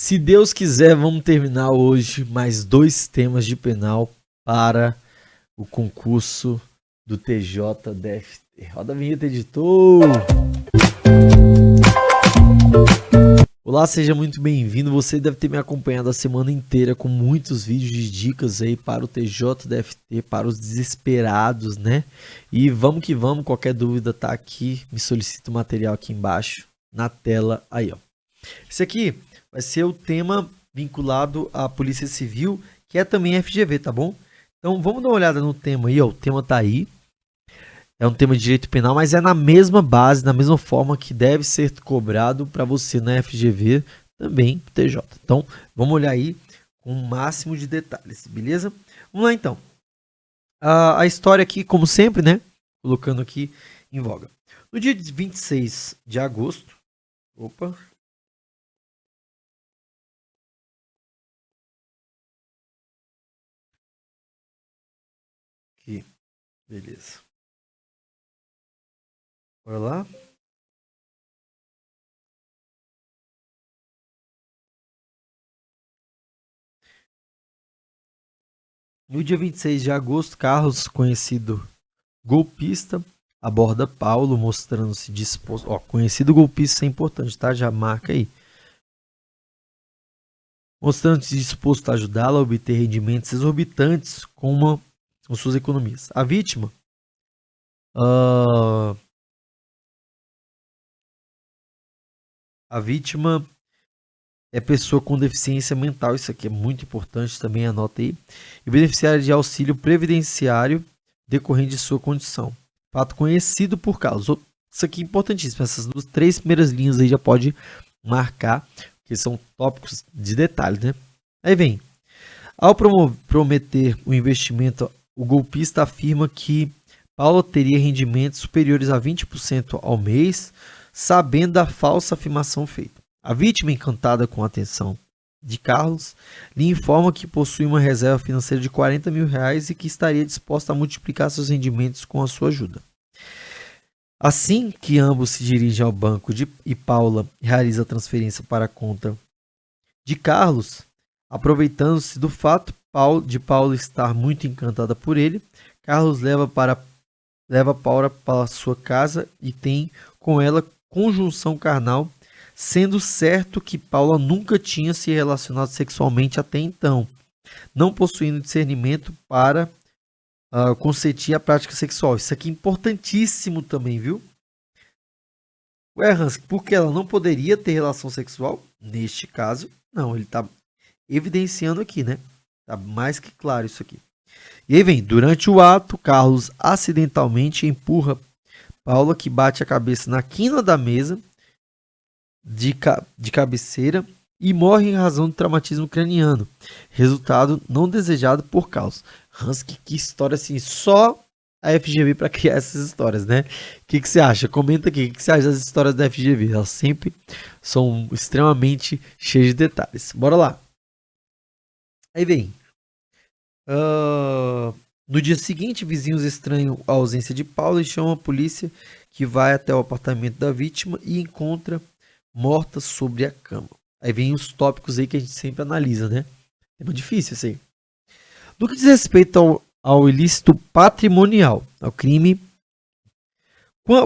Se Deus quiser, vamos terminar hoje mais 2 temas de penal para o concurso do TJDFT. Roda a vinheta, editor! Olá, seja muito bem-vindo. Você deve ter me acompanhado a semana inteira com muitos vídeos de dicas aí para o TJDFT, para os desesperados, né? E vamos que vamos, qualquer dúvida tá aqui, me solicita o material aqui embaixo na tela aí, ó. Esse aqui vai ser o tema vinculado à Polícia Civil, que é também FGV, tá bom? Então vamos dar uma olhada no tema aí, ó. O tema tá aí. É um tema de direito penal, mas é na mesma base, na mesma forma que deve ser cobrado para você na FGV, também TJ. Então, vamos olhar aí com o máximo de detalhes, beleza? Vamos lá então. A história aqui, como sempre, né? Colocando aqui em voga. No dia 26 de agosto, opa. Aqui, beleza. Bora lá. No dia 26 de agosto, Carlos, conhecido golpista, aborda Paulo, mostrando-se disposto. Ó, conhecido golpista é importante, tá? Já marca aí. Mostrando-se disposto a ajudá-la a obter rendimentos exorbitantes com suas economias. A vítima é pessoa com deficiência mental, isso aqui é muito importante, também anota aí, e beneficiária de auxílio previdenciário decorrente de sua condição. Fato conhecido por Carlos. Isso aqui é importantíssimo, essas 3 primeiras linhas aí já pode marcar, que são tópicos de detalhe, né? Aí vem, ao prometer o investimento, o golpista afirma que Paulo teria rendimentos superiores a 20% ao mês, sabendo da falsa afirmação feita. A vítima, encantada com a atenção de Carlos, lhe informa que possui uma reserva financeira de R$40 mil e que estaria disposta a multiplicar seus rendimentos com a sua ajuda. Assim que ambos se dirigem ao banco e Paula realiza a transferência para a conta de Carlos, aproveitando-se do fato de Paula estar muito encantada por ele, Carlos leva Paula para sua casa e tem com ela conjunção carnal, sendo certo que Paula nunca tinha se relacionado sexualmente até então, não possuindo discernimento para consentir a prática sexual. Isso aqui é importantíssimo também, viu? Ué, Hans, porque ela não poderia ter relação sexual? Neste caso, não. Ele está evidenciando aqui, né? Tá mais que claro isso aqui. E aí vem, durante o ato, Carlos acidentalmente empurra Paula, que bate a cabeça na quina da mesa de cabeceira e morre em razão do traumatismo craniano, resultado não desejado por Carlos. Hans, que história assim, só a FGV para criar essas histórias, né? O que você acha? Comenta aqui, o que você acha das histórias da FGV? Elas sempre são extremamente cheias de detalhes. Bora lá. Aí vem. No dia seguinte, vizinhos estranham a ausência de Paulo e chamam a polícia, que vai até o apartamento da vítima e encontra morta sobre a cama. Aí vem os tópicos aí que a gente sempre analisa, né? É muito difícil isso aí. No que diz respeito ao ilícito patrimonial, ao crime,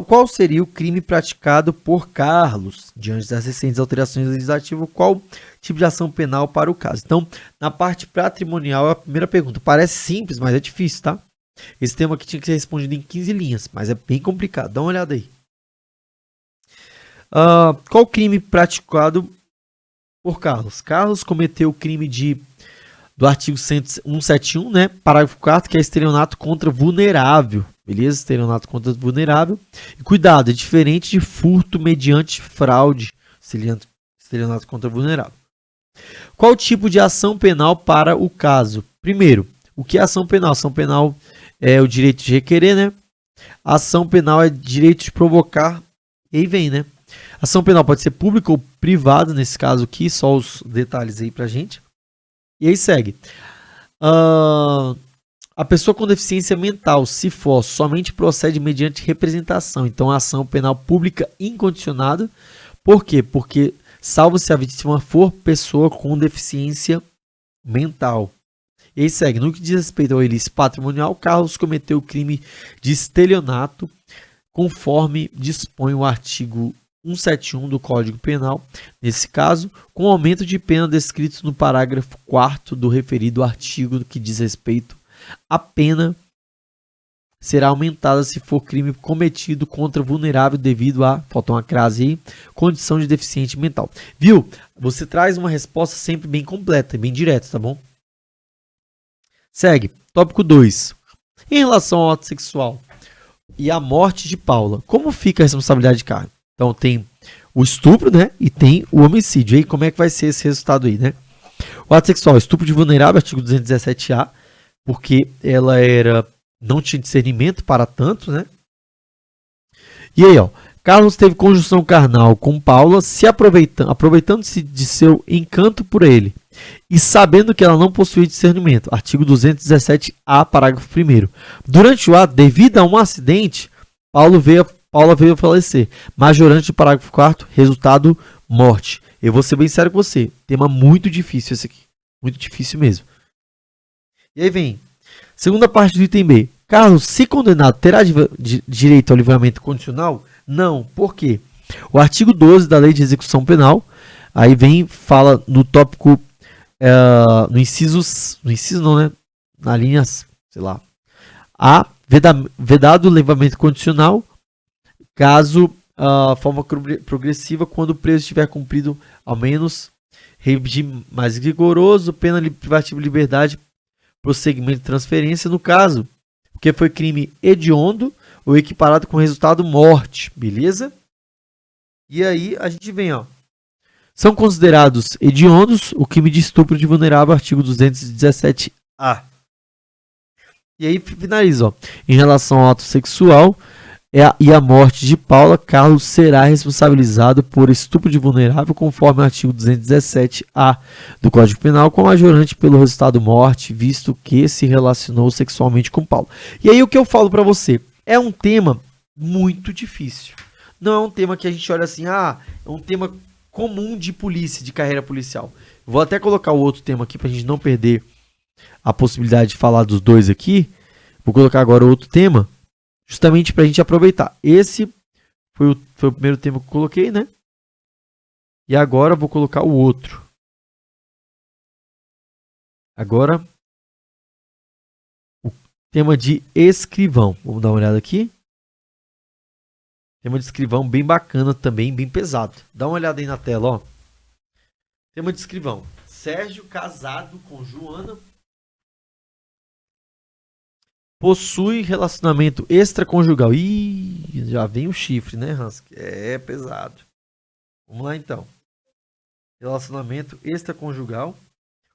qual seria o crime praticado por Carlos? Diante das recentes alterações legislativas, qual tipo de ação penal para o caso? Então, na parte patrimonial, a primeira pergunta. Parece simples, mas é difícil, tá? Esse tema aqui tinha que ser respondido em 15 linhas, mas é bem complicado. Dá uma olhada aí. Qual crime praticado por Carlos? Carlos cometeu o crime do artigo 171, né? Parágrafo 4º, que é estelionato contra vulnerável. Beleza? Estelionato contra vulnerável. E cuidado, é diferente de furto mediante fraude. Estelionato contra vulnerável. Qual tipo de ação penal para o caso? Primeiro, o que é ação penal? Ação penal é o direito de requerer, né? Ação penal é direito de provocar. E aí vem, né? Ação penal pode ser pública ou privada, nesse caso aqui, só os detalhes aí pra gente. E aí segue. A pessoa com deficiência mental, se for, somente procede mediante representação. Então, a ação penal pública incondicionada. Por quê? Porque salvo se a vítima for pessoa com deficiência mental. E aí segue, no que diz respeito ao ilícito patrimonial, Carlos cometeu o crime de estelionato, conforme dispõe o artigo 171 do Código Penal, nesse caso, com aumento de pena descrito no parágrafo 4º do referido artigo que diz respeito à pena será aumentada se for crime cometido contra vulnerável devido a, falta uma crase aí, condição de deficiente mental. Viu? Você traz uma resposta sempre bem completa, bem direta, tá bom? Segue. Tópico 2. Em relação ao ato sexual e a morte de Paula, como fica a responsabilidade de Carlos? Então tem o estupro, né? E tem o homicídio. E aí como é que vai ser esse resultado aí, né? O ato sexual, estupro de vulnerável, artigo 217-A, porque ela não tinha discernimento para tanto, né? E aí, ó, Carlos teve conjunção carnal com Paula, se aproveitando-se de seu encanto por ele e sabendo que ela não possuía discernimento. Artigo 217-A, parágrafo 1º. Durante o ato, devido a um acidente, Paula veio a falecer. Majorante do parágrafo 4º, resultado, morte. Eu vou ser bem sério com você. Tema muito difícil esse aqui. Muito difícil mesmo. E aí vem, segunda parte do item B. Carlos, se condenado, terá direito ao livramento condicional? Não. Por quê? O artigo 12 da Lei de Execução Penal, aí vem, fala no tópico, no inciso não, né? Na linha, sei lá, A, vedado o livramento condicional, caso forma progressiva, quando o preso tiver cumprido ao menos regime mais rigoroso, pena privativa de liberdade, prosseguimento de transferência, no caso, porque foi crime hediondo ou equiparado com resultado morte, beleza? E aí a gente vem, ó. São considerados hediondos o crime de estupro de vulnerável, artigo 217-A. E aí finaliza, ó. Em relação ao ato sexual e a morte de Paula, Carlos será responsabilizado por estupro de vulnerável, conforme o artigo 217-A do Código Penal, com majorante pelo resultado morte, visto que se relacionou sexualmente com Paula. E aí o que eu falo para você? É um tema muito difícil. Não é um tema que a gente olha assim, é um tema comum de polícia, de carreira policial. Vou até colocar o outro tema aqui para a gente não perder a possibilidade de falar dos dois aqui. Vou colocar agora outro tema, justamente para a gente aproveitar. Esse foi o primeiro tema que eu coloquei, né? E agora eu vou colocar o outro. Agora, o tema de escrivão. Vamos dar uma olhada aqui. Tema de escrivão bem bacana também, bem pesado. Dá uma olhada aí na tela, ó. Tema de escrivão. Sérgio, casado com Joana, possui relacionamento extraconjugal. Ih, já vem o chifre, né, Hans? É pesado. Vamos lá, então. Relacionamento extraconjugal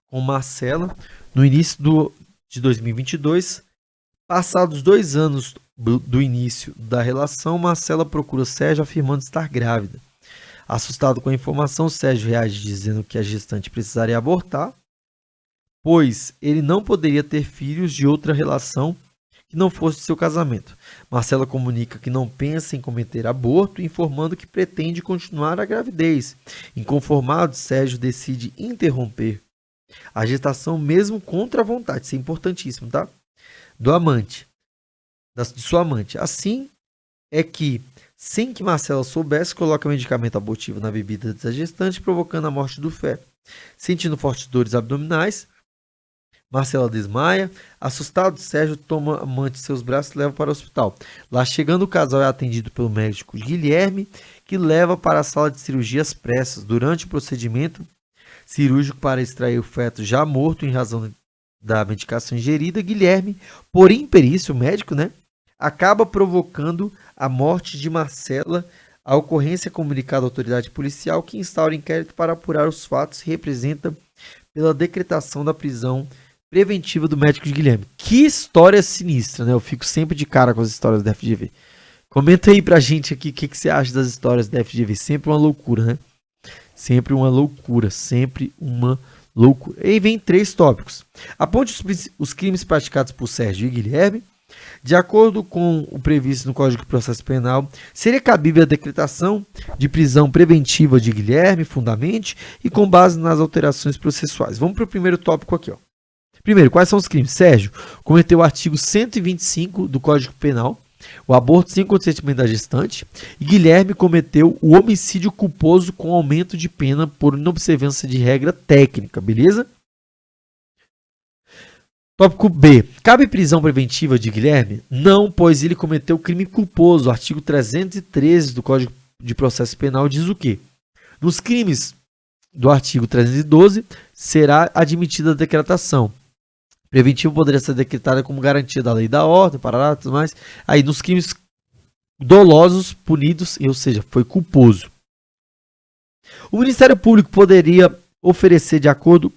com Marcela no início de 2022. Passados 2 anos do início da relação, Marcela procura Sérgio afirmando estar grávida. Assustado com a informação, Sérgio reage dizendo que a gestante precisaria abortar, pois ele não poderia ter filhos de outra relação que não fosse seu casamento. Marcela comunica que não pensa em cometer aborto, informando que pretende continuar a gravidez. Inconformado, Sérgio decide interromper a gestação mesmo contra a vontade. Isso é importantíssimo, tá? Do amante, de sua amante. Assim é que, sem que Marcela soubesse, coloca medicamento abortivo na bebida da gestante, provocando a morte do feto. Sentindo fortes dores abdominais, Marcela desmaia. Assustado, Sérgio toma a amante em seus braços e leva para o hospital. Lá chegando, o casal é atendido pelo médico Guilherme, que leva para a sala de cirurgias pressas. Durante o procedimento cirúrgico para extrair o feto já morto em razão da medicação ingerida, Guilherme, por imperícia, o médico, né, acaba provocando a morte de Marcela. A ocorrência é comunicada à autoridade policial, que instaura inquérito para apurar os fatos e representa pela decretação da prisão preventiva do médico de Guilherme. Que história sinistra, né? Eu fico sempre de cara com as histórias da FGV. Comenta aí pra gente aqui o que você acha das histórias da FGV. Sempre uma loucura, né? Sempre uma loucura, sempre uma loucura. E aí vem 3 tópicos. Aponte os crimes praticados por Sérgio e Guilherme. De acordo com o previsto no Código de Processo Penal, seria cabível a decretação de prisão preventiva de Guilherme, fundamente, e com base nas alterações processuais. Vamos para o primeiro tópico aqui. Primeiro, quais são os crimes? Sérgio cometeu o artigo 125 do Código Penal, o aborto sem consentimento da gestante, e Guilherme cometeu o homicídio culposo com aumento de pena por inobservância de regra técnica, beleza? Tópico B. Cabe prisão preventiva de Guilherme? Não, pois ele cometeu crime culposo. O artigo 313 do Código de Processo Penal diz o quê? Nos crimes do artigo 312, será admitida a decretação. Preventiva poderia ser decretada como garantia da lei e da ordem, parará, tudo mais. Aí, nos crimes dolosos, punidos, ou seja, foi culposo. O Ministério Público poderia oferecer de acordo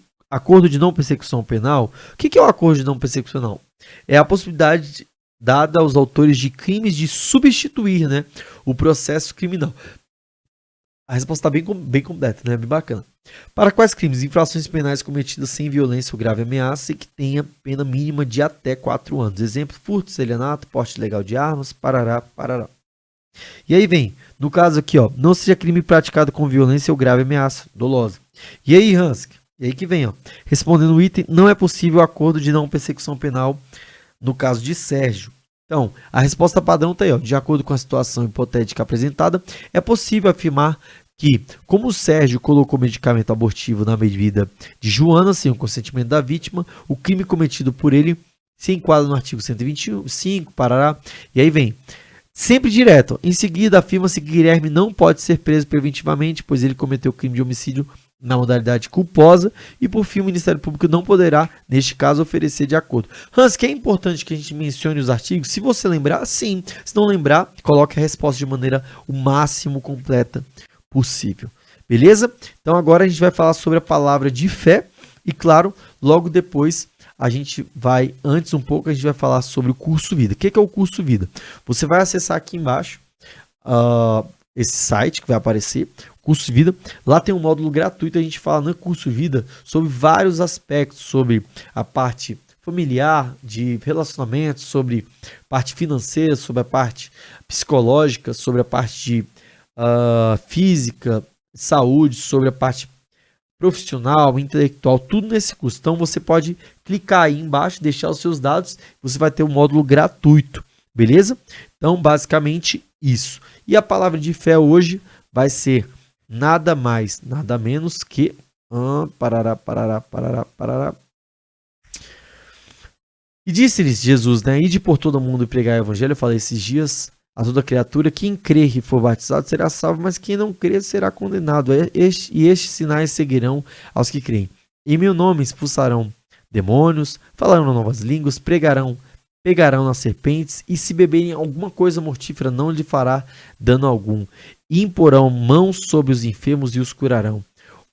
de não persecução penal. O que é o acordo de não persecução penal? É a possibilidade dada aos autores de crimes de substituir, né, o processo criminal. A resposta está bem completa, né? Bem bacana. Para quais crimes? Infrações penais cometidas sem violência ou grave ameaça e que tenha pena mínima de até 4 anos. Exemplo, furto, estelionato, porte ilegal de armas, parará, parará. E aí vem, no caso aqui, ó, não seja crime praticado com violência ou grave ameaça, dolosa. E aí, Hansk? E aí que vem, ó, respondendo o item, não é possível acordo de não persecução penal no caso de Sérgio. Então, a resposta padrão está aí, ó, de acordo com a situação hipotética apresentada, é possível afirmar que, como o Sérgio colocou medicamento abortivo na bebida de Joana sem o consentimento da vítima, o crime cometido por ele se enquadra no artigo 125, parará, e aí vem, sempre direto, em seguida afirma-se que Guilherme não pode ser preso preventivamente, pois ele cometeu crime de homicídio na modalidade culposa, e por fim o Ministério Público não poderá, neste caso, oferecer de acordo. Hans, que é importante que a gente mencione os artigos, se você lembrar, sim, se não lembrar, coloque a resposta de maneira o máximo completa possível, beleza? Então agora a gente vai falar sobre a palavra de fé, e claro, logo depois a gente vai, antes um pouco, a gente vai falar sobre o curso Vida. O que é o curso Vida? Você vai acessar aqui embaixo, esse site que vai aparecer, Curso Vida. Lá tem um módulo gratuito, a gente fala no Curso Vida sobre vários aspectos, sobre a parte familiar, de relacionamento, sobre parte financeira, sobre a parte psicológica, sobre a parte de física, saúde, sobre a parte profissional, intelectual, tudo nesse curso. Então você pode clicar aí embaixo, deixar os seus dados, você vai ter um módulo gratuito, beleza? Então basicamente isso. E a palavra de fé hoje vai ser nada mais, nada menos que parará. E disse-lhes Jesus, né? Ide por todo mundo e pregar o evangelho. Eu falei esses dias a toda criatura, quem crer e for batizado será salvo, mas quem não crer será condenado. E estes sinais seguirão aos que creem. Em meu nome expulsarão demônios, falarão novas línguas, pegarão nas serpentes, e se beberem alguma coisa mortífera não lhe fará dano algum. E imporão mãos sobre os enfermos e os curarão.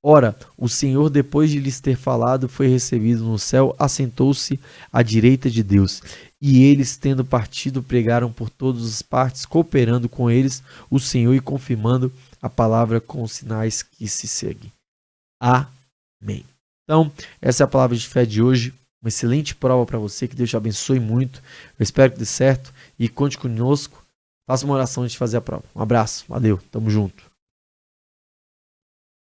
Ora, o Senhor, depois de lhes ter falado, foi recebido no céu, assentou-se à direita de Deus. E eles, tendo partido, pregaram por todas as partes, cooperando com eles o Senhor e confirmando a palavra com os sinais que se seguem. Amém. Então, essa é a palavra de fé de hoje. Uma excelente prova para você, que Deus te abençoe muito. Eu espero que dê certo e conte conosco. Faça uma oração antes de fazer a prova. Um abraço, valeu, tamo junto.